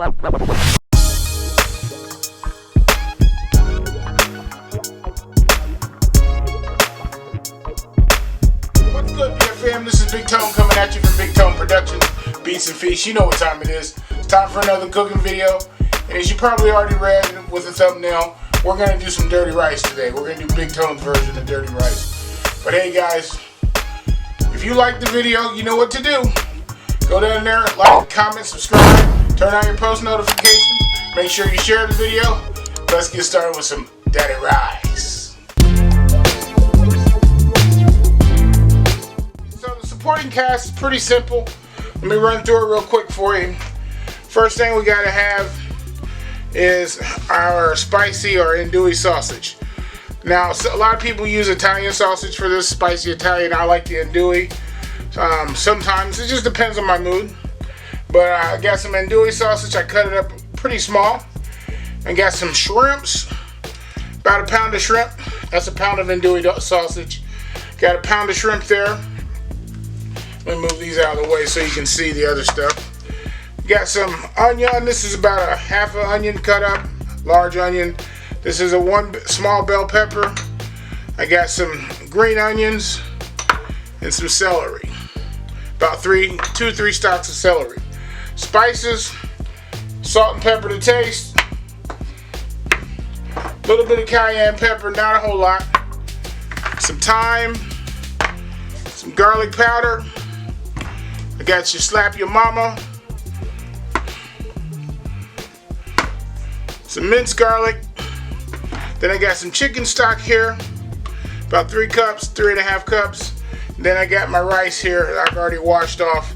What's good, BFM? This is Bigtone coming at you from Bigtone Productions, Beats and Feasts. You know what time it is. It's time for another cooking video. And as you probably already read with the thumbnail, we're going to do some dirty rice today. We're going to do Bigtone's version of dirty rice. But hey guys, if you like the video, you know what to do. Go down there, like, comment, subscribe, turn on your post notifications. Make sure you share the video. Let's get started with some dirty rice. So the supporting cast is pretty simple. Let me run through it real quick for you. First thing we gotta have is our spicy or andouille sausage. Now, a lot of people use Italian sausage for this, spicy Italian. I like the andouille. Sometimes, it just depends on my mood. But I got some andouille sausage. I cut it up pretty small. I got some shrimps, about a pound of shrimp. That's a pound of andouille sausage. Got a pound of shrimp there. Let me move these out of the way so you can see the other stuff. Got some onion. This is about a half an onion cut up, large onion. This is a one small bell pepper. I got some green onions and some celery. About three stalks of celery. Spices, salt and pepper to taste. A little bit of cayenne pepper, not a whole lot. Some thyme, some garlic powder. I got your slap your mama. Some minced garlic. Then I got some chicken stock here, about 3 cups, 3.5 cups. And then I got my rice here that I've already washed off,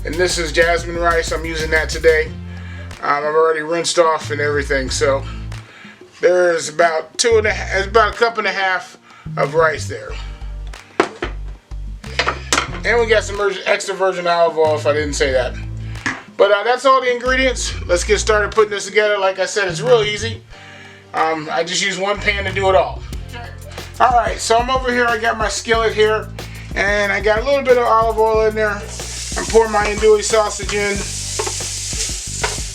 and this is jasmine rice. I'm using that today. I've already rinsed off and everything, so there's about about a cup and a half of rice there. And we got some extra virgin olive oil, if I didn't say that. But that's all the ingredients. Let's get started putting this together. Like I said, it's real easy. I just use one pan to do it all. Alright, so I'm over here. I got my skillet here. And I got a little bit of olive oil in there. I'm pouring my andouille sausage in.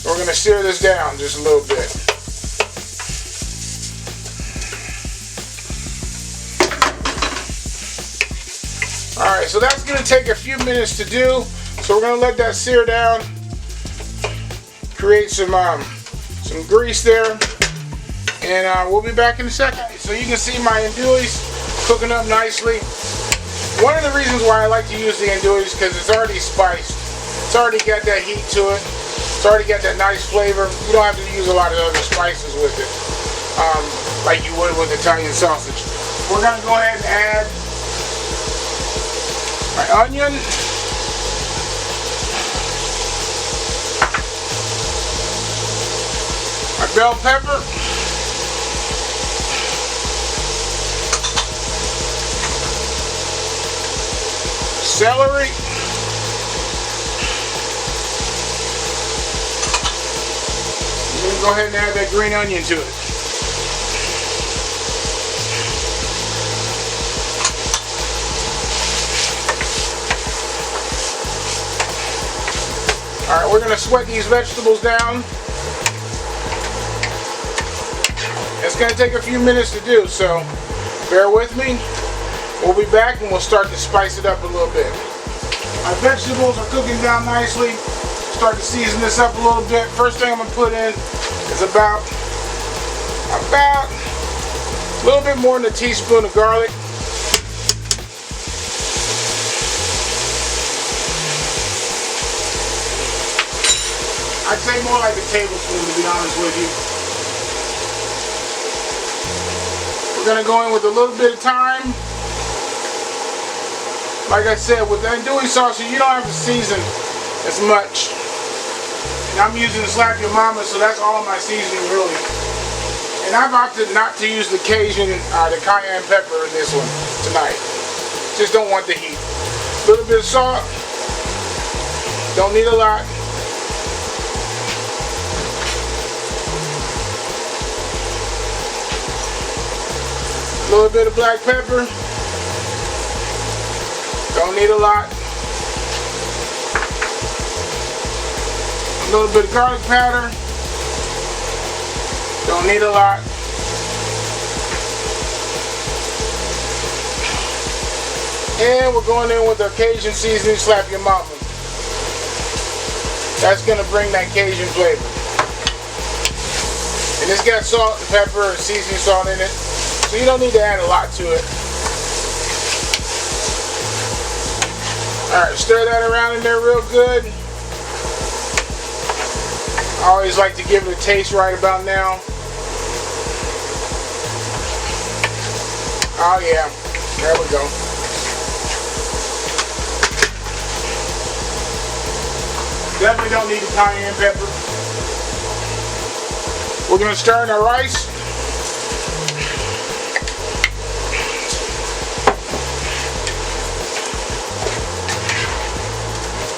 We're going to sear this down just a little bit. Alright, so that's going to take a few minutes to do. So we're going to let that sear down. Create some grease there. And we'll be back in a second. So you can see my andouilles cooking up nicely. One of the reasons why I like to use the andouilles is because it's already spiced. It's already got that heat to it. It's already got that nice flavor. You don't have to use a lot of other spices with it, like you would with Italian sausage. We're going to go ahead and add my onion. My bell pepper. Celery. I'm going to go ahead and add that green onion to it. Alright, we're going to sweat these vegetables down. It's going to take a few minutes to do, so bear with me. We'll be back and we'll start to spice it up a little bit. My vegetables are cooking down nicely. Start to season this up a little bit. First thing I'm going to put in is about a little bit more than a teaspoon of garlic. I'd say more like a tablespoon, to be honest with you. We're going to go in with a little bit of thyme. Like I said, with the andouille sausage, you don't have to season as much. And I'm using Slap Your Mama, so that's all my seasoning really. And I've opted not to use the Cajun, the cayenne pepper in this one tonight. Just don't want the heat. A little bit of salt. Don't need a lot. A little bit of black pepper. Don't need a lot. little bit of garlic powder. Don't need a lot. And we're going in with our Cajun seasoning, slap your mama. That's gonna bring that Cajun flavor. And it's got salt and pepper and seasoning salt in it, so you don't need to add a lot to it. Alright, stir that around in there real good. I always like to give it a taste right about now. Oh yeah, there we go. Definitely don't need the cayenne pepper. We're going to stir in our rice.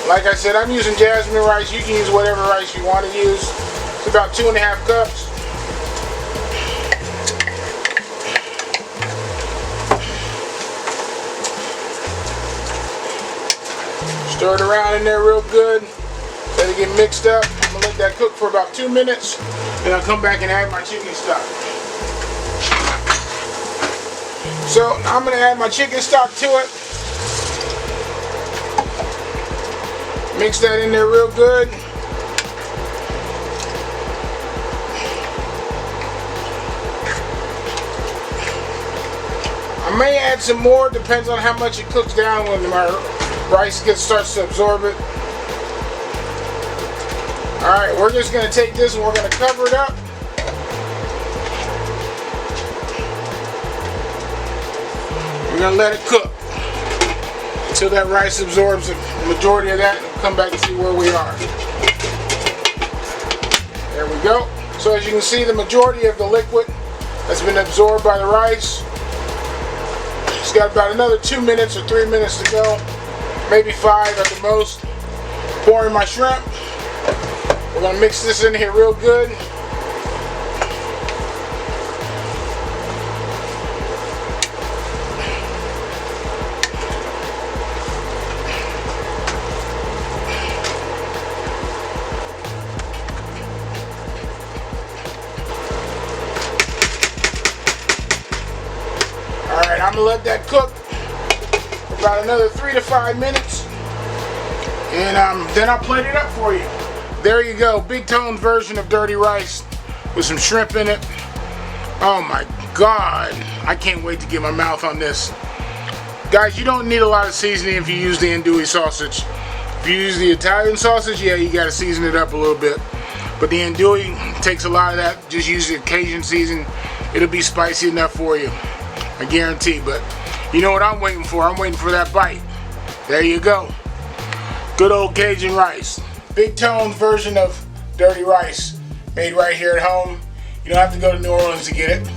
Like I said, I'm using jasmine rice. You can use whatever rice you want to use. It's about 2.5 cups. Stir it around in there real good. Let it get mixed up. I'm going to let that cook for about 2 minutes. Then I'll come back and add my chicken stock. So I'm going to add my chicken stock to it. Mix that in there real good. I may add some more, depends on how much it cooks down when my rice starts to absorb it. Alright, we're just going to take this and we're going to cover it up. We're going to let it cook until that rice absorbs the majority of that, and we'll come back and see where we are. There we go. So as you can see, the majority of the liquid has been absorbed by the rice. It's got about another 2 minutes or 3 minutes to go, maybe 5 at the most. Pour in my shrimp. We're going to mix this in here real good. Alright, I'm going to let that cook for about another 3 to 5 minutes. And then I'll plate it up for you. There you go, Bigtone version of dirty rice with some shrimp in it. Oh my God, I can't wait to get my mouth on this. Guys, you don't need a lot of seasoning if you use the andouille sausage. If you use the Italian sausage, yeah, you gotta season it up a little bit. But the andouille takes a lot of that. Just use the Cajun season. It'll be spicy enough for you, I guarantee. But you know what I'm waiting for? I'm waiting for that bite. There you go. Good old Cajun rice. Bigtone version of dirty rice, made right here at home. You don't have to go to New Orleans to get it.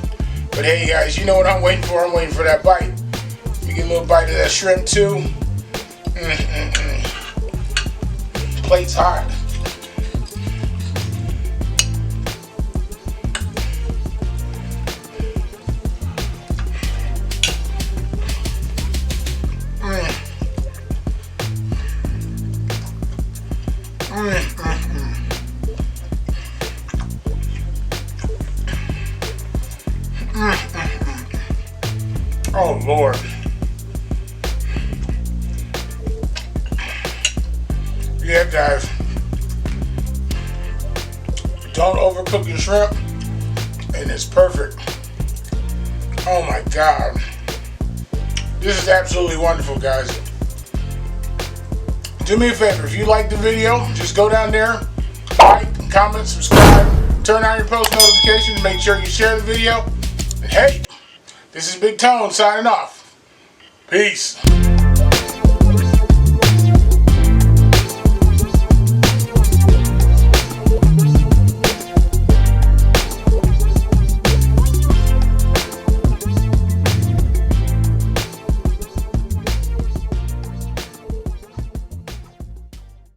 But hey guys, you know what I'm waiting for? I'm waiting for that bite. Let me get a little bite of that shrimp too. Plate's hot. Oh Lord. Yeah guys, don't overcook your shrimp and it's perfect. Oh my God. This is absolutely wonderful, guys. Do me a favor, if you like the video, just go down there, like, comment, subscribe, turn on your post notifications, make sure you share the video. And hey, this is Bigtone signing off. Peace.